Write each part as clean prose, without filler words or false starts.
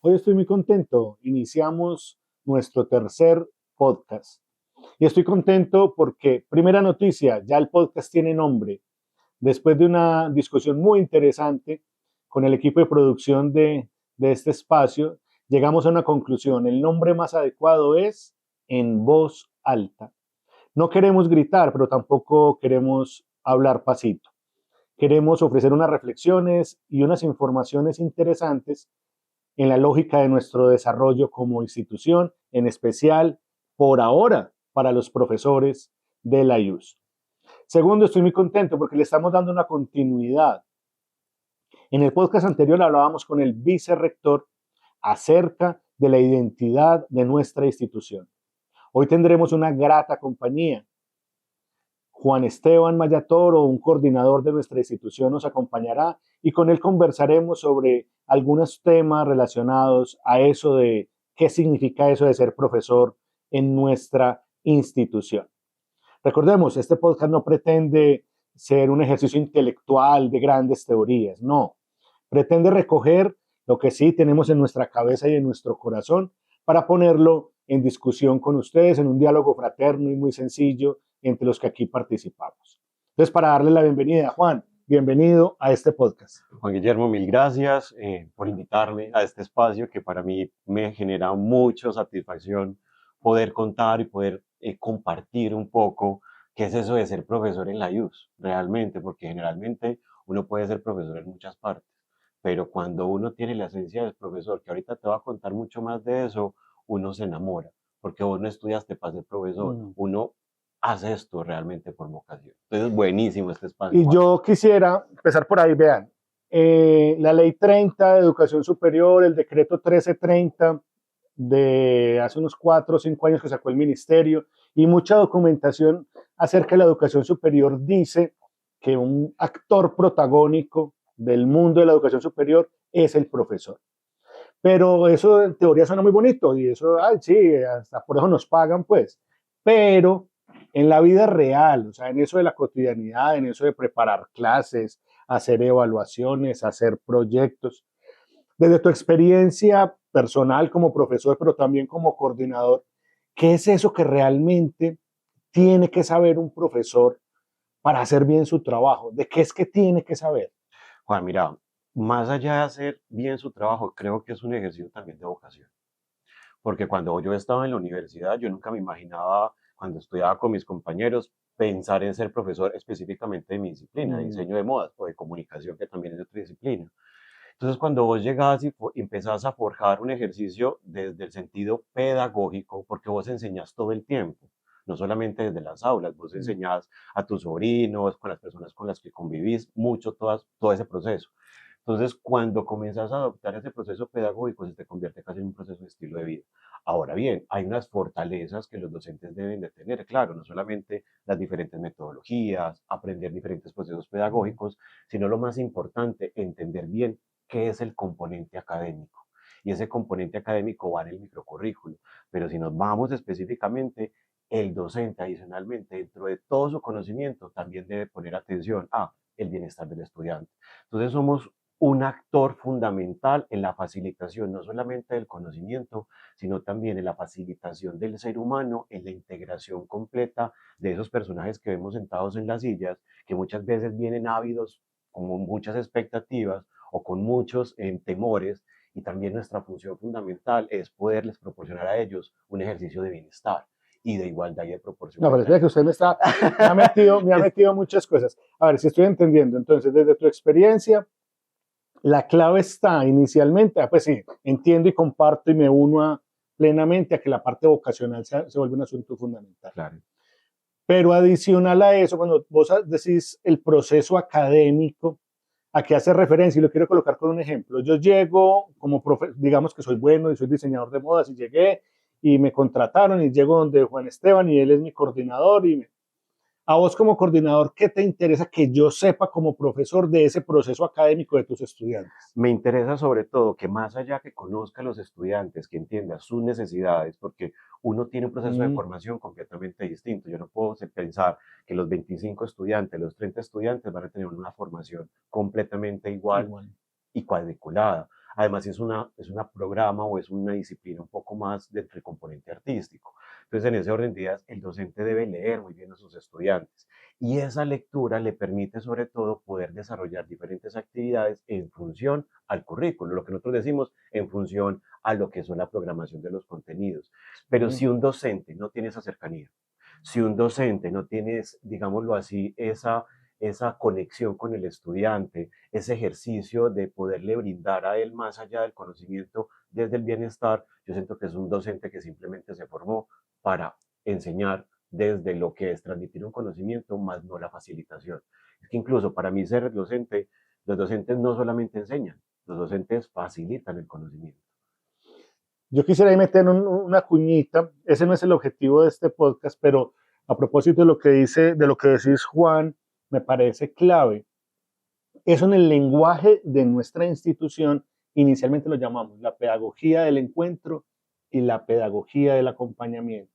Hoy estoy muy contento. Iniciamos nuestro tercer podcast. Y estoy contento porque, primera noticia, ya el podcast tiene nombre. Después de una discusión muy interesante con el equipo de producción de este espacio, llegamos a una conclusión. El nombre más adecuado es En Voz Alta. No queremos gritar, pero tampoco queremos hablar pasito. Queremos ofrecer unas reflexiones y unas informaciones interesantes en la lógica de nuestro desarrollo como institución, en especial por ahora para los profesores de la IUS. Segundo, estoy muy contento porque le estamos dando una continuidad. En el podcast anterior hablábamos con el vicerrector acerca de la identidad de nuestra institución. Hoy tendremos una grata compañía. Juan Esteban Mayatoro, un coordinador de nuestra institución, nos acompañará y con él conversaremos sobre algunos temas relacionados a eso de qué significa eso de ser profesor en nuestra institución. Recordemos, este podcast no pretende ser un ejercicio intelectual de grandes teorías, no. Pretende recoger lo que sí tenemos en nuestra cabeza y en nuestro corazón para ponerlo en discusión con ustedes en un diálogo fraterno y muy sencillo entre los que aquí participamos. Entonces, para darle la bienvenida a Juan, bienvenido a este podcast. Juan Guillermo, mil gracias por invitarme a este espacio que para mí me genera mucha satisfacción poder contar y poder compartir un poco qué es eso de ser profesor en la IUS, realmente, porque generalmente uno puede ser profesor en muchas partes, pero cuando uno tiene la esencia del profesor, que ahorita te voy a contar mucho más de eso, uno se enamora, porque vos no estudiaste para ser profesor, uno hace esto realmente por vocación. Entonces, buenísimo este espacio. Y yo quisiera empezar por ahí, vean, la ley 30 de educación superior, el decreto 1330 de hace unos 4 o 5 años que sacó el ministerio y mucha documentación acerca de la educación superior dice que un actor protagónico del mundo de la educación superior es el profesor. Pero eso en teoría suena muy bonito y eso, ay, sí, hasta por eso nos pagan, pues. Pero en la vida real, o sea, en eso de la cotidianidad, en eso de preparar clases, hacer evaluaciones, hacer proyectos, desde tu experiencia personal como profesor, pero también como coordinador, ¿qué es eso que realmente tiene que saber un profesor para hacer bien su trabajo? ¿De qué es que tiene que saber? Juan, mira, más allá de hacer bien su trabajo, creo que es un ejercicio también de vocación. Porque cuando yo estaba en la universidad, yo nunca me imaginaba, cuando estudiaba con mis compañeros, pensar en ser profesor específicamente de mi disciplina, de diseño de modas o de comunicación, que también es de otra disciplina. Entonces, cuando vos llegás y empezás a forjar un ejercicio desde el sentido pedagógico, porque vos enseñás todo el tiempo, no solamente desde las aulas, vos enseñás a tus sobrinos, con las personas con las que convivís, mucho todo ese proceso. Entonces, cuando comienzas a adoptar ese proceso pedagógico, se te convierte casi en un proceso de estilo de vida. Ahora bien, hay unas fortalezas que los docentes deben de tener, claro, no solamente las diferentes metodologías, aprender diferentes procesos pedagógicos, sino lo más importante, entender bien qué es el componente académico. Y ese componente académico va en el microcurrículo. Pero si nos vamos específicamente, el docente adicionalmente, dentro de todo su conocimiento, también debe poner atención a el bienestar del estudiante. Entonces somos un actor fundamental en la facilitación, no solamente del conocimiento, sino también en la facilitación del ser humano, en la integración completa de esos personajes que vemos sentados en las sillas, que muchas veces vienen ávidos, con muchas expectativas o con muchos temores, y también nuestra función fundamental es poderles proporcionar a ellos un ejercicio de bienestar y de igualdad y de No, pero proporcionalidad. es que usted me ha metido muchas cosas. A ver, si estoy entendiendo, entonces, desde tu experiencia, la clave está inicialmente, pues sí, entiendo y comparto y me uno plenamente a que la parte vocacional se vuelve un asunto fundamental. Claro. Pero adicional a eso, cuando vos decís el proceso académico, ¿a qué hace referencia? Y lo quiero colocar con un ejemplo. Yo llego como digamos que soy bueno y soy diseñador de modas y llegué y me contrataron y llego donde Juan Esteban y él es mi coordinador y a vos como coordinador, ¿qué te interesa que yo sepa como profesor de ese proceso académico de tus estudiantes? Me interesa sobre todo que más allá que conozca a los estudiantes, que entienda sus necesidades, porque uno tiene un proceso de formación completamente distinto. Yo no puedo pensar que los 25 estudiantes, los 30 estudiantes van a tener una formación completamente igual y cuadriculada. Además, es una programa o es una disciplina un poco más del componente artístico. Entonces, en ese orden de ideas, el docente debe leer muy bien a sus estudiantes. Y esa lectura le permite, sobre todo, poder desarrollar diferentes actividades en función al currículo, lo que nosotros decimos, en función a lo que son la programación de los contenidos. Pero si un docente no tiene esa cercanía, si un docente no tiene, digámoslo así, esa conexión con el estudiante, ese ejercicio de poderle brindar a él más allá del conocimiento desde el bienestar, yo siento que es un docente que simplemente se formó para enseñar desde lo que es transmitir un conocimiento, más no la facilitación. Es que incluso para mí ser docente, los docentes no solamente enseñan, los docentes facilitan el conocimiento. Yo quisiera ahí meter una cuñita, ese no es el objetivo de este podcast, pero a propósito de lo que dice, de lo que decís Juan, me parece clave. Eso en el lenguaje de nuestra institución, inicialmente lo llamamos la pedagogía del encuentro y la pedagogía del acompañamiento.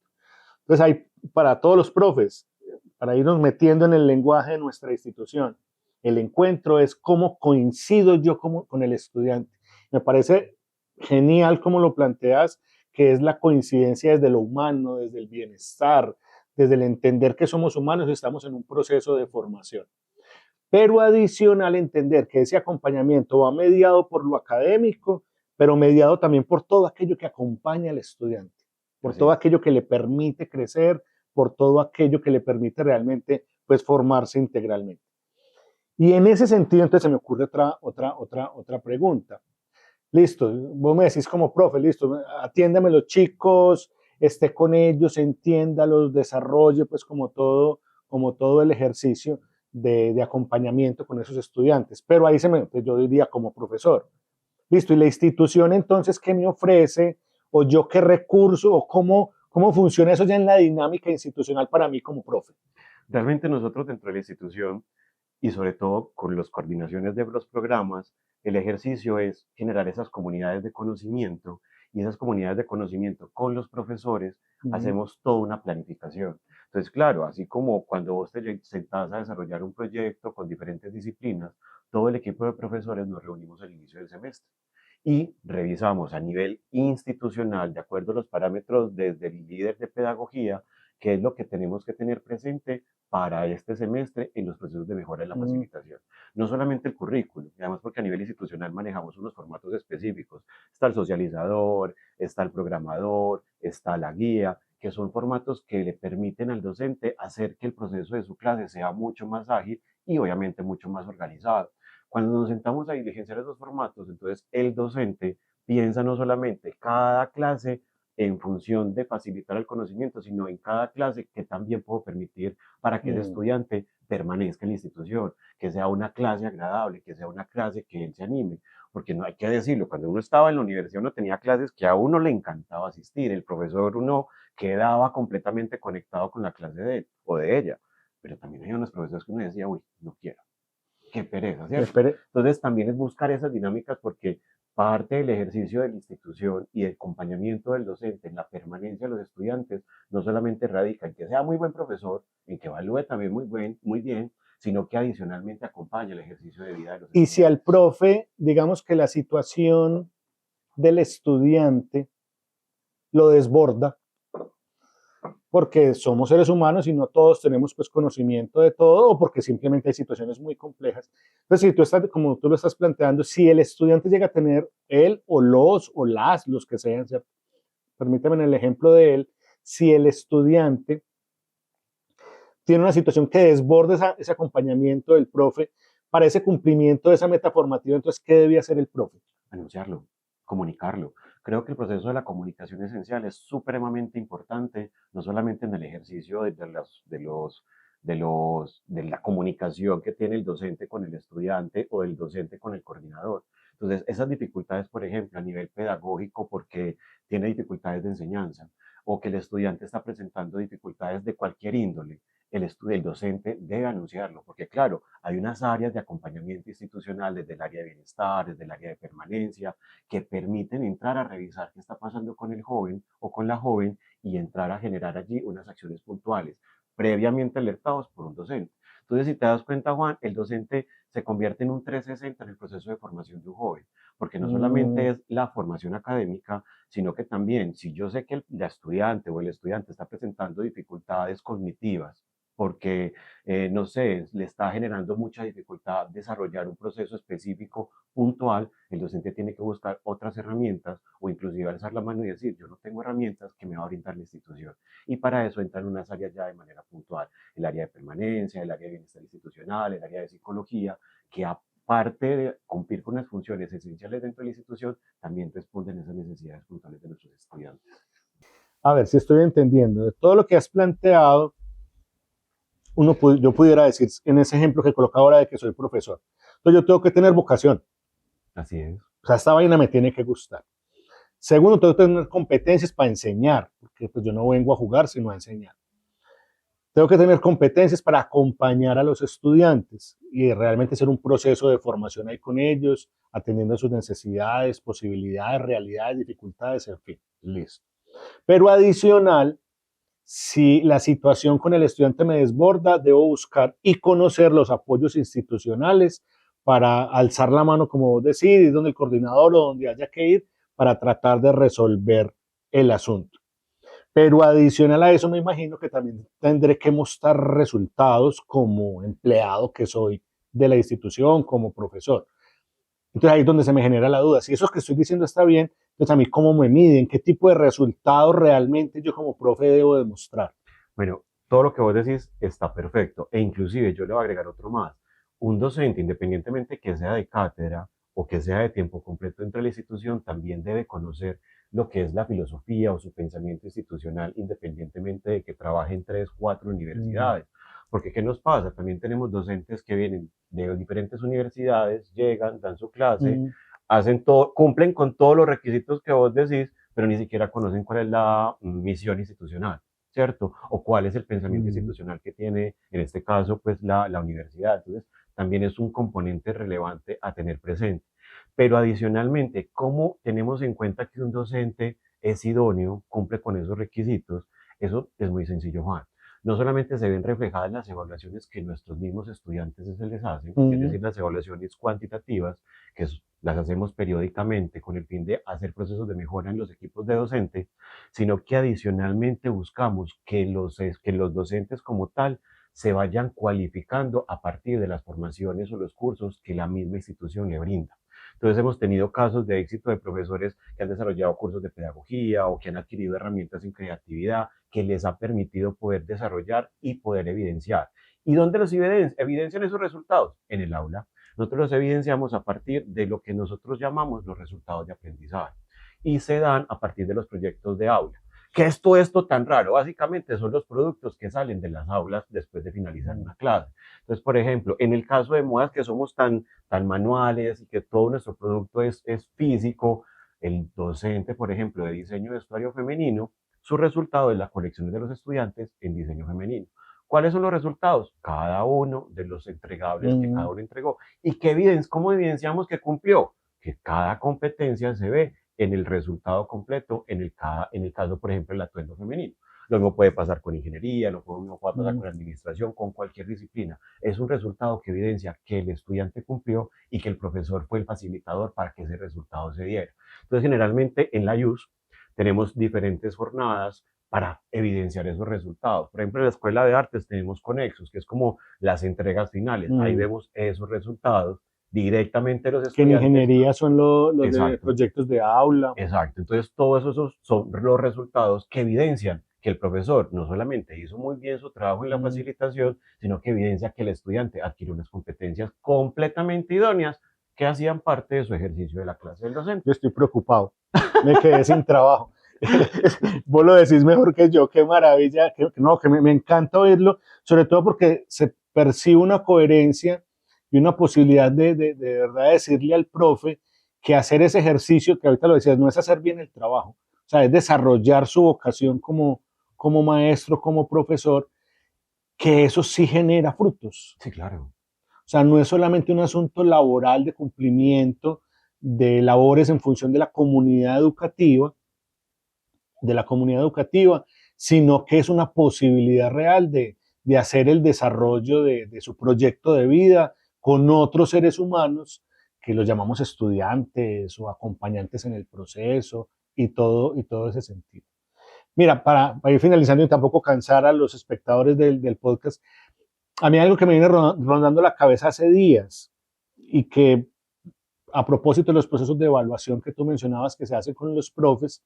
Entonces hay para todos los profes, para irnos metiendo en el lenguaje de nuestra institución, el encuentro es cómo coincido yo con el estudiante. Me parece genial como lo planteas, que es la coincidencia desde lo humano, desde el bienestar, desde el entender que somos humanos y estamos en un proceso de formación. Pero adicional entender que ese acompañamiento va mediado por lo académico, pero mediado también por todo aquello que acompaña al estudiante, por todo aquello que le permite crecer, por todo aquello que le permite realmente pues formarse integralmente. Y en ese sentido entonces se me ocurre otra pregunta. Listo, vos me decís como profe, listo, atiéndame los chicos, esté con ellos, entiéndalos, desarrolle pues como todo el ejercicio de acompañamiento con esos estudiantes. Pero ahí pues yo diría como profesor, listo, y la institución entonces, ¿qué me ofrece? O yo qué recurso, o cómo funciona eso ya en la dinámica institucional para mí como profe. Realmente nosotros dentro de la institución y sobre todo con las coordinaciones de los programas, el ejercicio es generar esas comunidades de conocimiento y esas comunidades de conocimiento con los profesores hacemos toda una planificación. Entonces, claro, así como cuando vos te sentás a desarrollar un proyecto con diferentes disciplinas, todo el equipo de profesores nos reunimos al inicio del semestre y revisamos a nivel institucional, de acuerdo a los parámetros desde el líder de pedagogía, qué es lo que tenemos que tener presente para este semestre en los procesos de mejora de la facilitación. No solamente el currículo, además porque a nivel institucional manejamos unos formatos específicos. Está el socializador, está el programador, está la guía, que son formatos que le permiten al docente hacer que el proceso de su clase sea mucho más ágil y obviamente mucho más organizado. Cuando nos sentamos a diligenciar esos formatos, entonces el docente piensa no solamente cada clase en función de facilitar el conocimiento, sino en cada clase que también puedo permitir para que ese estudiante permanezca en la institución, que sea una clase agradable, que sea una clase que él se anime, porque no hay que decirlo, cuando uno estaba en la universidad uno tenía clases que a uno le encantaba asistir, el profesor uno quedaba completamente conectado con la clase de él o de ella, pero también hay unos profesores que uno decía, uy, no quiero, qué pereza, ¿cierto? Entonces también es buscar esas dinámicas porque parte del ejercicio de la institución y el acompañamiento del docente en la permanencia de los estudiantes no solamente radica en que sea muy buen profesor, en que evalúe también muy bien, sino que adicionalmente acompañe el ejercicio de vida de los Y si al estudiantes. profe, digamos que la situación del estudiante lo desborda, porque somos seres humanos y no todos tenemos pues conocimiento de todo o porque simplemente hay situaciones muy complejas. Entonces, si tú estás, como tú lo estás planteando, si el estudiante llega a tener él o los que sean, ¿cierto? Permítame en el ejemplo de él, si el estudiante tiene una situación que desborda ese acompañamiento del profe para ese cumplimiento de esa meta formativa, entonces, ¿qué debía hacer el profe? Anunciarlo, comunicarlo. Creo que el proceso de la comunicación esencial es supremamente importante, no solamente en el ejercicio de la comunicación que tiene el docente con el estudiante o el docente con el coordinador. Entonces, esas dificultades, por ejemplo, a nivel pedagógico, porque tiene dificultades de enseñanza, o que el estudiante está presentando dificultades de cualquier índole, el docente debe anunciarlo, porque claro, hay unas áreas de acompañamiento institucional desde el área de bienestar, desde el área de permanencia, que permiten entrar a revisar qué está pasando con el joven o con la joven y entrar a generar allí unas acciones puntuales, previamente alertados por un docente. Entonces, si te das cuenta, Juan, el docente se convierte en un 360 en el proceso de formación de un joven, porque no solamente Mm, es la formación académica, sino que también, si yo sé que la estudiante o el estudiante está presentando dificultades cognitivas, porque, no sé, le está generando mucha dificultad desarrollar un proceso específico, puntual, el docente tiene que buscar otras herramientas o inclusive alzar la mano y decir, yo no tengo herramientas que me va a brindar la institución. Y para eso entran unas áreas ya de manera puntual, el área de permanencia, el área de bienestar institucional, el área de psicología, que aparte de cumplir con las funciones esenciales dentro de la institución, también responden a esas necesidades puntuales de nuestros estudiantes. a ver si estoy entendiendo. De todo lo que has planteado, yo pudiera decir en ese ejemplo que coloca ahora de que soy profesor. Entonces yo tengo que tener vocación. Así es. O sea, esta vaina me tiene que gustar. Segundo, tengo que tener competencias para enseñar, porque pues yo no vengo a jugar, sino a enseñar. Tengo que tener competencias para acompañar a los estudiantes y realmente hacer un proceso de formación ahí con ellos, atendiendo a sus necesidades, posibilidades, realidades, dificultades, en fin, listo. Pero adicional, si la situación con el estudiante me desborda, debo buscar y conocer los apoyos institucionales para alzar la mano, como vos decís, ir donde el coordinador o donde haya que ir para tratar de resolver el asunto. Pero adicional a eso, me imagino que también tendré que mostrar resultados como empleado que soy de la institución, como profesor. Entonces ahí es donde se me genera la duda. Si eso que estoy diciendo está bien, entonces a mí cómo me miden, qué tipo de resultados realmente yo como profe debo demostrar. Bueno, todo lo que vos decís está perfecto. E inclusive yo le voy a agregar otro más. Un docente, independientemente que sea de cátedra o que sea de tiempo completo dentro de la institución, también debe conocer lo que es la filosofía o su pensamiento institucional, independientemente de que trabaje en 3, 4 Mm, universidades. Porque ¿qué nos pasa? También tenemos docentes que vienen de diferentes universidades, llegan, dan su clase, mm, hacen todo, cumplen con todos los requisitos que vos decís, pero ni siquiera conocen cuál es la misión institucional. ¿Cierto? O cuál es el pensamiento mm. institucional que tiene, en este caso, pues la universidad. Entonces, también es un componente relevante a tener presente. Pero adicionalmente, ¿cómo tenemos en cuenta que un docente es idóneo, cumple con esos requisitos? Eso es muy sencillo, Juan. No solamente se ven reflejadas las evaluaciones que nuestros mismos estudiantes se les hacen, es Mm. decir, las evaluaciones cuantitativas, que las hacemos periódicamente con el fin de hacer procesos de mejora en los equipos de docente, sino que adicionalmente buscamos que los docentes como tal se vayan cualificando a partir de las formaciones o los cursos que la misma institución le brinda. Entonces hemos tenido casos de éxito de profesores que han desarrollado cursos de pedagogía o que han adquirido herramientas en creatividad que les ha permitido poder desarrollar y poder evidenciar. ¿Y dónde los evidencian esos resultados? En el aula. Nosotros los evidenciamos a partir de lo que nosotros llamamos los resultados de aprendizaje y se dan a partir de los proyectos de aula. ¿Qué es todo esto tan raro? Básicamente son los productos que salen de las aulas después de finalizar una clase. Entonces, por ejemplo, en el caso de modas que somos tan manuales y que todo nuestro producto es físico, el docente, por ejemplo, de diseño de vestuario femenino, su resultado es la colección de los estudiantes en diseño femenino. ¿Cuáles son los resultados? Cada uno de los entregables que cada Mm. uno entregó. ¿Y cómo evidenciamos que cumplió? Que cada competencia se ve en el resultado completo, en el caso, por ejemplo, del atuendo femenino. Lo mismo puede pasar con ingeniería, lo mismo puede pasar Mm. con administración, con cualquier disciplina. Es un resultado que evidencia que el estudiante cumplió y que el profesor fue el facilitador para que ese resultado se diera. Entonces, generalmente en la IUS tenemos diferentes jornadas para evidenciar esos resultados. Por ejemplo, en la Escuela de Artes tenemos Conexos, que es como las entregas finales. Ahí Mm. vemos esos resultados directamente los Que en estudiantes. ingeniería son los de Exacto. proyectos de aula. Exacto, entonces todos esos son los resultados que evidencian que el profesor no solamente hizo muy bien su trabajo en la Mm. facilitación, sino que evidencia que el estudiante adquirió unas competencias completamente idóneas que hacían parte de su ejercicio de la clase del docente. Yo estoy preocupado, me quedé sin trabajo. Vos lo decís mejor que yo, qué maravilla, no, que me encanta oírlo, sobre todo porque se percibe una coherencia y una posibilidad de verdad decirle al profe que hacer ese ejercicio, que ahorita lo decías, no es hacer bien el trabajo, o sea, es desarrollar su vocación como maestro, como profesor, que eso sí genera frutos. Sí, claro. O sea, no es solamente un asunto laboral de cumplimiento de labores en función de la comunidad educativa, sino que es una posibilidad real de hacer el desarrollo de su proyecto de vida con otros seres humanos que los llamamos estudiantes o acompañantes en el proceso y todo ese sentido. Mira, para ir finalizando y tampoco cansar a los espectadores del podcast, a mí algo que me viene rondando la cabeza hace días y que a propósito de los procesos de evaluación que tú mencionabas que se hacen con los profes,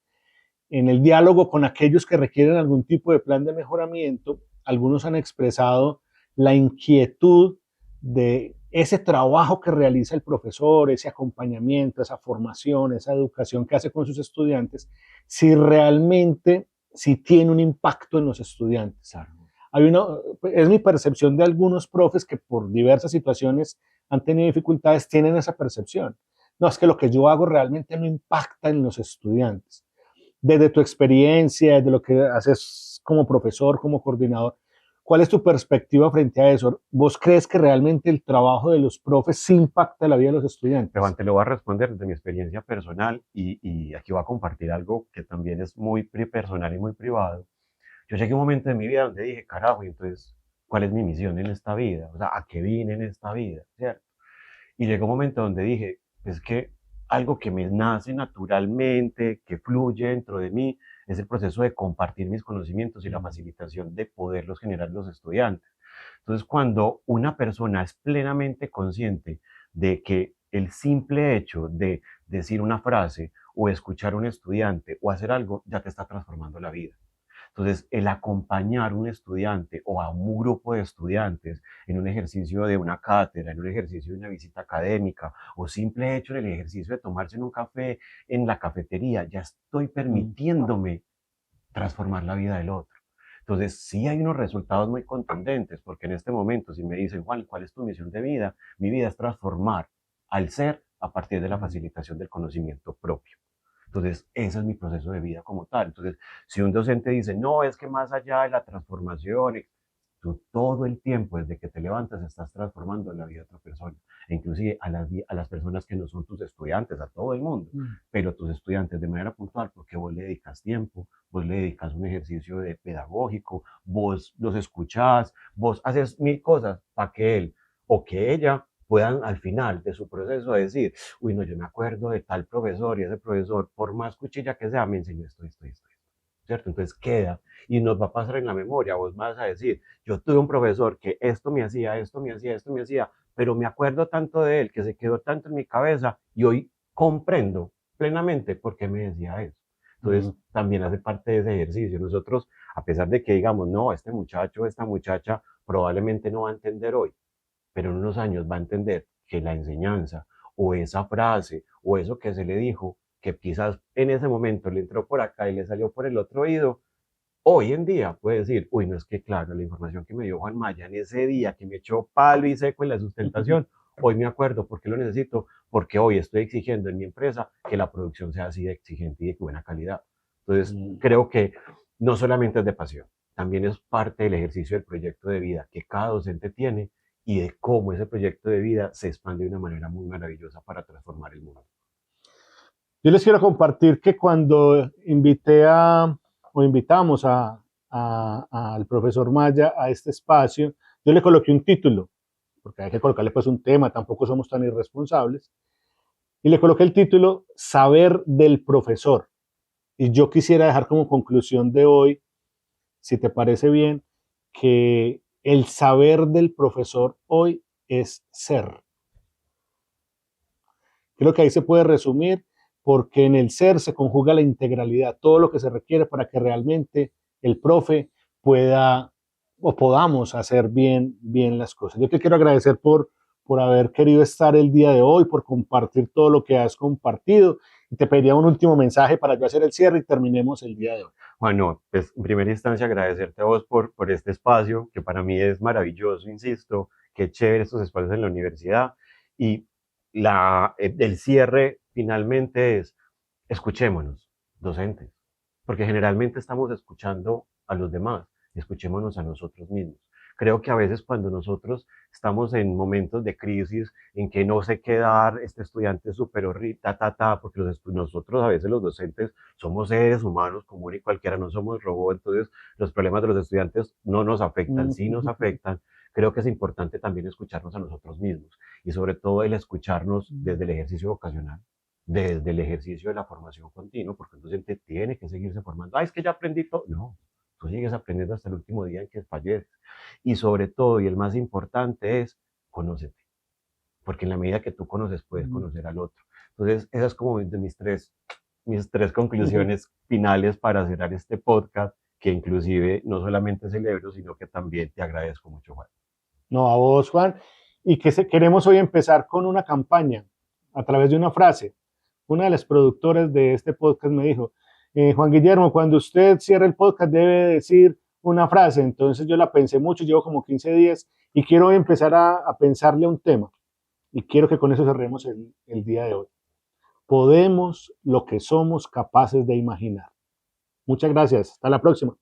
en el diálogo con aquellos que requieren algún tipo de plan de mejoramiento, algunos han expresado la inquietud de ese trabajo que realiza el profesor, ese acompañamiento, esa formación, esa educación que hace con sus estudiantes, si realmente, si tiene un impacto en los estudiantes. Hay una, es mi percepción de algunos profes que por diversas situaciones han tenido dificultades, tienen esa percepción. No, es que lo que yo hago realmente no impacta en los estudiantes. Desde tu experiencia, desde lo que haces como profesor, como coordinador, ¿cuál es tu perspectiva frente a eso? ¿Vos crees que realmente el trabajo de los profes sí impacta la vida de los estudiantes? Pero antes lo voy a responder desde mi experiencia personal y aquí voy a compartir algo que también es muy personal y muy privado. Yo llegué a un momento de mi vida donde dije, carajo, y entonces, ¿cuál es mi misión en esta vida? O sea, ¿a qué vine en esta vida? ¿Cierto? Y llegó un momento donde dije, es que algo que me nace naturalmente, que fluye dentro de mí, es el proceso de compartir mis conocimientos y la facilitación de poderlos generar los estudiantes. Entonces, cuando una persona es plenamente consciente de que el simple hecho de decir una frase o escuchar a un estudiante o hacer algo ya te está transformando la vida. Entonces, el acompañar a un estudiante o a un grupo de estudiantes en un ejercicio de una cátedra, en un ejercicio de una visita académica o simple hecho en el ejercicio de tomarse en un café en la cafetería, ya estoy permitiéndome transformar la vida del otro. Entonces, sí hay unos resultados muy contundentes, porque en este momento, si me dicen, Juan, ¿cuál es tu misión de vida? Mi vida es transformar al ser a partir de la facilitación del conocimiento propio. Entonces, ese es mi proceso de vida como tal. Entonces, si un docente dice, no, es que más allá de la transformación, tú todo el tiempo, desde que te levantas, estás transformando la vida de otra persona, e inclusive a las personas que no son tus estudiantes, a todo el mundo, pero tus estudiantes de manera puntual, porque vos le dedicas tiempo, vos le dedicas un ejercicio de pedagógico, vos los escuchás, vos haces mil cosas para que él o que ella puedan al final de su proceso decir, uy, no, yo me acuerdo de tal profesor y ese profesor, por más cuchilla que sea, me enseñó esto, ¿cierto? Entonces queda y nos va a pasar en la memoria, vos vas a decir, yo tuve un profesor que esto me hacía, esto me hacía, esto me hacía, pero me acuerdo tanto de él que se quedó tanto en mi cabeza y hoy comprendo plenamente por qué me decía eso. Entonces, también hace parte de ese ejercicio. Nosotros, a pesar de que digamos, no, este muchacho, esta muchacha probablemente no va a entender hoy, pero en unos años va a entender que la enseñanza o esa frase o eso que se le dijo, que quizás en ese momento le entró por acá y le salió por el otro oído, hoy en día puede decir, uy, no es que claro, la información que me dio Juan Maya en ese día que me echó palo y seco en la sustentación, hoy me acuerdo porque lo necesito, porque hoy estoy exigiendo en mi empresa que la producción sea así de exigente y de buena calidad. Entonces, creo que no solamente es de pasión, también es parte del ejercicio del proyecto de vida que cada docente tiene y de cómo ese proyecto de vida se expande de una manera muy maravillosa para transformar el mundo. Yo les quiero compartir que cuando invité o invitamos al profesor Maya a este espacio, yo le coloqué un título, porque hay que colocarle pues un tema, tampoco somos tan irresponsables, y le coloqué el título Saber del profesor. Y yo quisiera dejar como conclusión de hoy, si te parece bien, que el saber del profesor hoy es ser. Creo que ahí se puede resumir porque en el ser se conjuga la integralidad, todo lo que se requiere para que realmente el profe pueda o podamos hacer bien las cosas. Yo te quiero agradecer por haber querido estar el día de hoy, por compartir todo lo que has compartido. Y te pediría un último mensaje para yo hacer el cierre y terminemos el día de hoy. Bueno, pues en primera instancia agradecerte a vos por este espacio, que para mí es maravilloso, insisto, qué chévere estos espacios en la universidad. Y el cierre finalmente es, escuchémonos, docentes, porque generalmente estamos escuchando a los demás, escuchémonos a nosotros mismos. Creo que a veces cuando nosotros estamos en momentos de crisis, en que no sé qué dar, este estudiante es súper horrible, porque nosotros a veces los docentes somos seres humanos común y cualquiera, no somos robots, entonces los problemas de los estudiantes no nos afectan, sí nos afectan. creo que es importante también escucharnos a nosotros mismos y sobre todo el escucharnos desde el ejercicio vocacional, desde el ejercicio de la formación continua, porque entonces te tiene que seguirse formando. Es que ya aprendí todo. No, tú sigues aprendiendo hasta el último día en que falleces. Y sobre todo, y el más importante es, conócete, porque en la medida que tú conoces, puedes conocer al otro. Entonces, esas es como de mis tres conclusiones finales para cerrar este podcast, que inclusive no solamente celebro, sino que también te agradezco mucho, Juan. No, a vos, Juan. Y queremos hoy empezar con una campaña a través de una frase. Una de las productoras de este podcast me dijo, Juan Guillermo, cuando usted cierre el podcast debe decir una frase. Entonces yo la pensé mucho, llevo como 15 días y quiero empezar a pensarle un tema. Y quiero que con eso cerremos el día de hoy. Podemos lo que somos capaces de imaginar. Muchas gracias. Hasta la próxima.